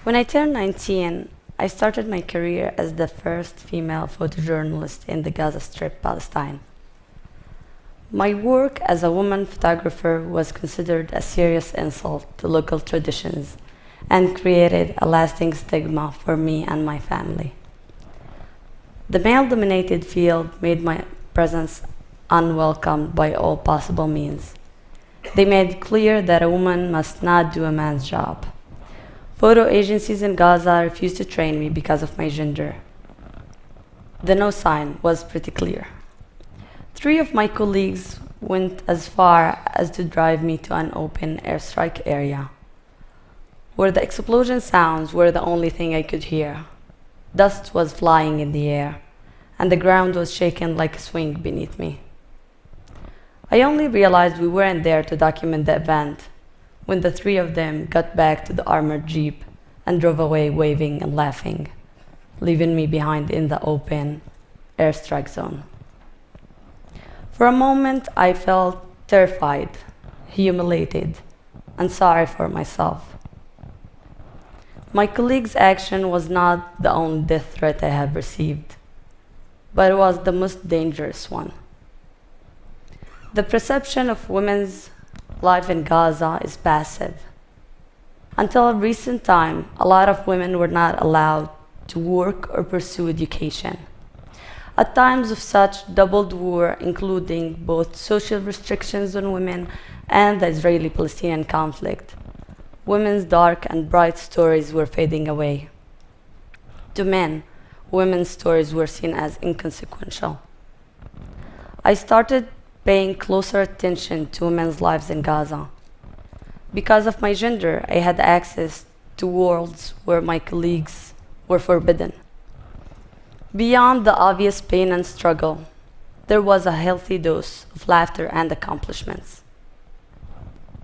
When I turned 19, I started my career as the first female photojournalist in the Gaza Strip, Palestine. My work as a woman photographer was considered a serious insult to local traditions and created a lasting stigma for me and my family. The male-dominated field made my presence unwelcome by all possible means. They made clear that a woman must not do a man's job. Photo agencies in Gaza refused to train me because of my gender. The no sign was pretty clear. 3 of my colleagues went as far as to drive me to an open airstrike area, where the explosion sounds were the only thing I could hear. Dust was flying in the air, and the ground was shaken like a swing beneath me. I only realized we weren't there to document the event when the 3 of them got back to the armored jeep and drove away waving and laughing, leaving me behind in the open airstrike zone. For a moment, I felt terrified, humiliated, and sorry for myself. My colleague's action was not the only death threat I have received, but it was the most dangerous one. The perception of women's life in Gaza is passive. Until a recent time, a lot of women were not allowed to work or pursue education. At times of such doubled war, including both social restrictions on women and the Israeli-Palestinian conflict, women's dark and bright stories were fading away. To men, women's stories were seen as inconsequential. I started paying closer attention to women's lives in Gaza. Because of my gender, I had access to worlds where my colleagues were forbidden. Beyond the obvious pain and struggle, there was a healthy dose of laughter and accomplishments.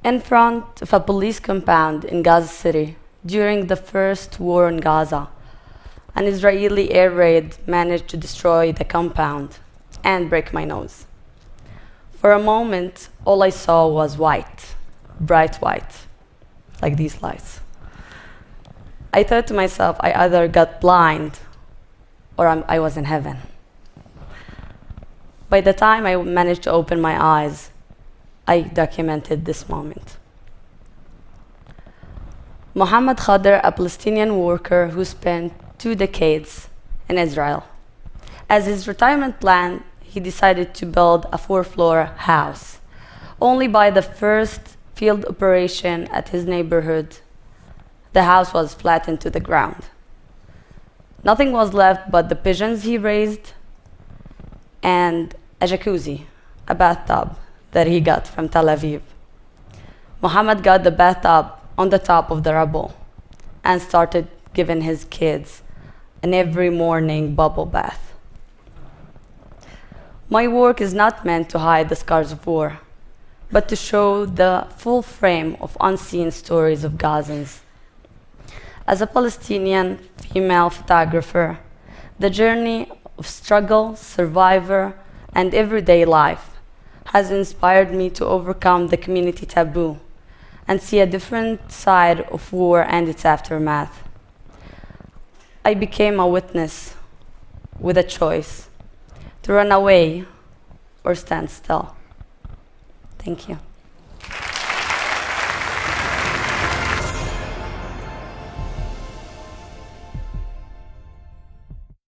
In front of a police compound in Gaza City, during the first war in Gaza, an Israeli air raid managed to destroy the compound and break my nose. For a moment, all I saw was white, bright white, like these lights. I thought to myself, I either got blind or I was in heaven. By the time I managed to open my eyes, I documented this moment. Mohammed Khadr, a Palestinian worker who spent 2 decades in Israel. As his retirement plan, he decided to build a 4-floor house. Only by the first field operation at his neighborhood, the house was flattened to the ground. Nothing was left but the pigeons he raised and a jacuzzi, a bathtub that he got from Tel Aviv. Mohammed got the bathtub on the top of the rubble and started giving his kids an every morning bubble bath. My work is not meant to hide the scars of war, but to show the full frame of unseen stories of Gazans. As a Palestinian female photographer, the journey of struggle, survivor, and everyday life has inspired me to overcome the community taboo and see a different side of war and its aftermath. I became a witness with a choice to run away or stand still. Thank you.